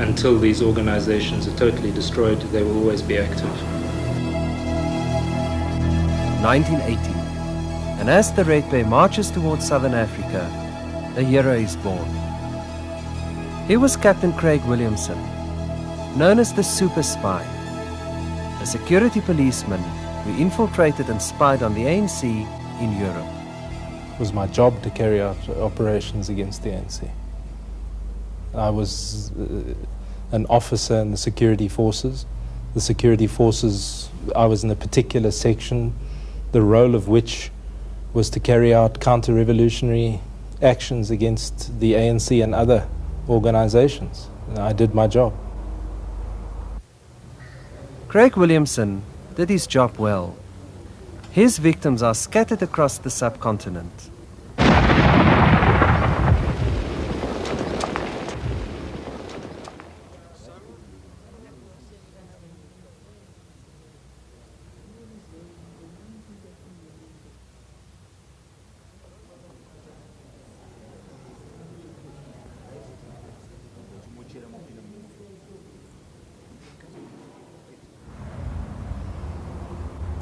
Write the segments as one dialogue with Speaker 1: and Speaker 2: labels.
Speaker 1: until these organizations are totally destroyed, they will always be active.
Speaker 2: 1980. And as the Red Bear marches towards Southern Africa, a hero is born. He was Captain Craig Williamson, known as the Super Spy, a security policeman who infiltrated and spied on the ANC in Europe.
Speaker 3: It was my job to carry out operations against the ANC. I was an officer in the security forces. The security forces, I was in a particular section, the role of which was to carry out counter-revolutionary actions against the ANC and other organizations. And I did my job.
Speaker 2: Craig Williamson did his job well. His victims are scattered across the subcontinent.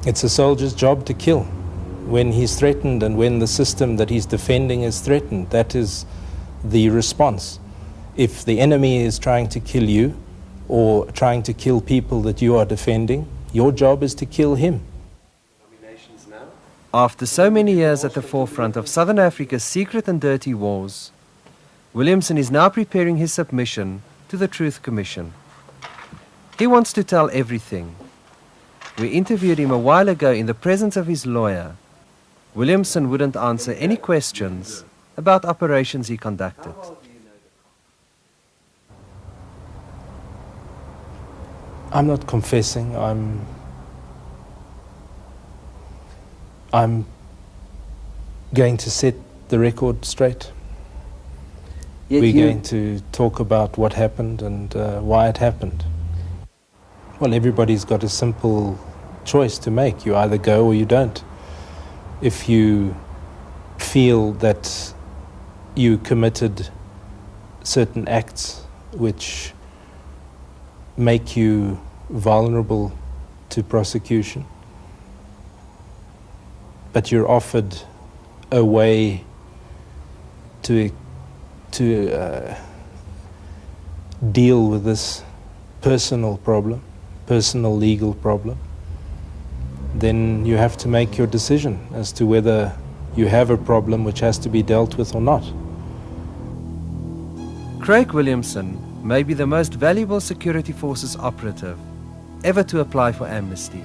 Speaker 3: It's a soldier's job to kill when he's threatened and when the system that he's defending is threatened. That is the response. If the enemy is trying to kill you or trying to kill people that you are defending, your job is to kill him.
Speaker 2: After so many years at the forefront of Southern Africa's secret and dirty wars, Williamson is now preparing his submission to the Truth Commission. He wants to tell everything. We interviewed him a while ago in the presence of his lawyer. Williamson wouldn't answer any questions about operations he conducted.
Speaker 3: I'm not confessing. I'm going to set the record straight. We're going to talk about what happened and why it happened. Well, everybody's got a simple choice to make. You either go or you don't. If you feel that you committed certain acts which make you vulnerable to prosecution, but you're offered a way to deal with this personal problem, personal legal problem, then you have to make your decision as to whether you have a problem which has to be dealt with or not.
Speaker 2: Craig Williamson may be the most valuable security forces operative ever to apply for amnesty.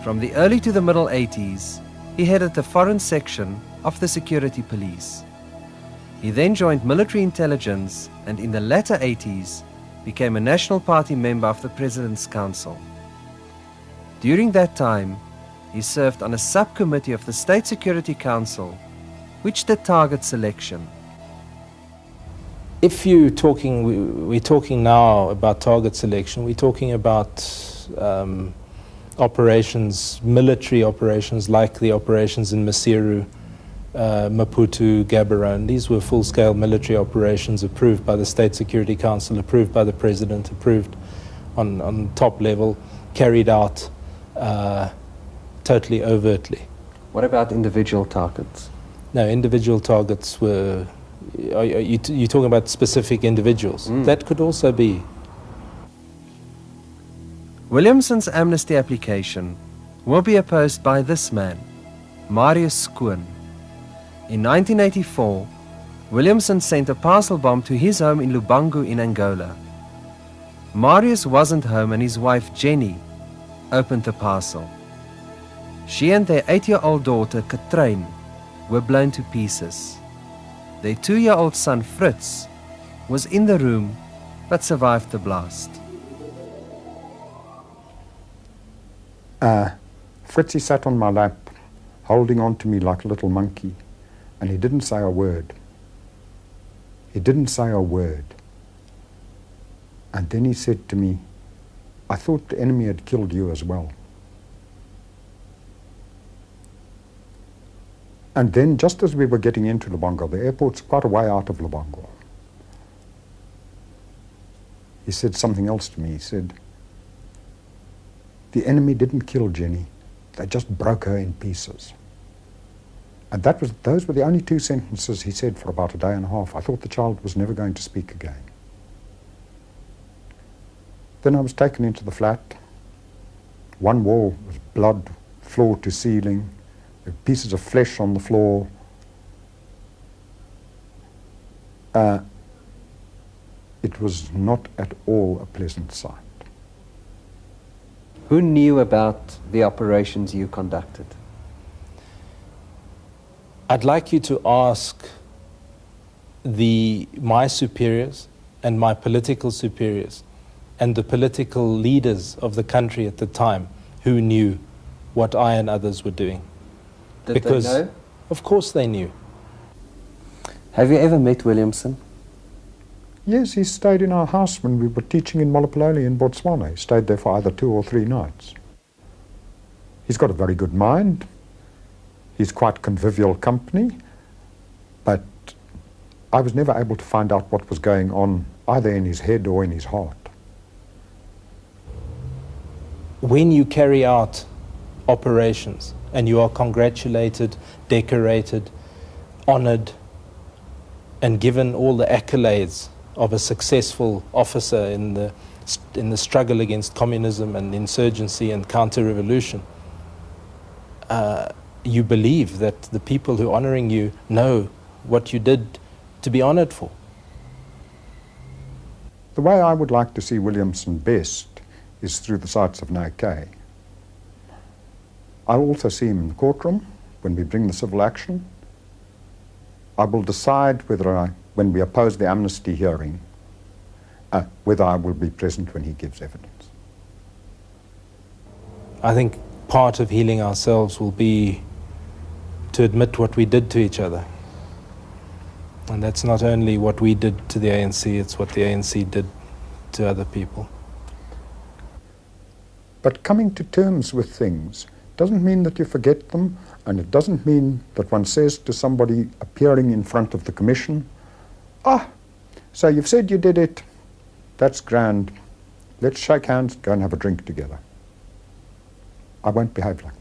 Speaker 2: From the early to the middle 80s, he headed the foreign section of the security police. He then joined military intelligence and in the latter 80s became a National Party member of the President's Council. During that time, he served on a subcommittee of the State Security Council, which did target selection.
Speaker 3: If we're talking now about target selection, we're talking about operations, military operations like the operations in Maseru, Maputo, Gaborone. These were full-scale military operations approved by the State Security Council, approved by the President, approved on top level, carried out totally overtly.
Speaker 2: What about individual targets?
Speaker 3: No, individual targets were... You're talking about specific individuals. That could also be.
Speaker 2: Williamson's amnesty application will be opposed by this man, Marius Skoon. In 1984, Williamson sent a parcel bomb to his home in Lubangu in Angola. Marius wasn't home and his wife Jenny opened the parcel. She and their 8-year-old daughter Katrine were blown to pieces. Their 2-year-old son Fritz was in the room but survived the blast.
Speaker 4: Fritzy sat on my lap, holding on to me like a little monkey, and he didn't say a word. He didn't say a word. And then he said to me, "I thought the enemy had killed you as well." And then, just as we were getting into Lubango, the airport's quite a way out of Lubango, he said something else to me. He said, the enemy didn't kill Jenny, they just broke her in pieces. And those were the only two sentences he said for about a day and a half. I thought the child was never going to speak again. Then I was taken into the flat. One wall was blood, floor to ceiling, there were pieces of flesh on the floor. It was not at all a pleasant sight.
Speaker 2: Who knew about the operations you conducted?
Speaker 3: I'd like you to ask my superiors and my political superiors and the political leaders of the country at the time who knew what I and others were doing.
Speaker 2: Did they know?
Speaker 3: Of course they knew.
Speaker 2: Have you ever met Williamson?
Speaker 4: Yes, he stayed in our house when we were teaching in Molopololi in Botswana. He stayed there for either 2 or 3 nights. He's got a very good mind. He's quite convivial company, but I was never able to find out what was going on either in his head or in his heart.
Speaker 3: When you carry out operations and you are congratulated, decorated, honored, and given all the accolades of a successful officer in the struggle against communism and insurgency and counter-revolution, you believe that the people who are honoring you know what you did to be honored for.
Speaker 4: The way I would like to see Williamson best is through the sights of Nike. I will also see him in the courtroom when we bring the civil action. I will decide whether when we oppose the amnesty hearing, whether I will be present when he gives evidence.
Speaker 3: I think part of healing ourselves will be to admit what we did to each other. And that's not only what we did to the ANC, it's what the ANC did to other people.
Speaker 4: But coming to terms with things doesn't mean that you forget them, and it doesn't mean that one says to somebody appearing in front of the commission, so you've said you did it, that's grand, let's shake hands, go and have a drink together. I won't behave like that.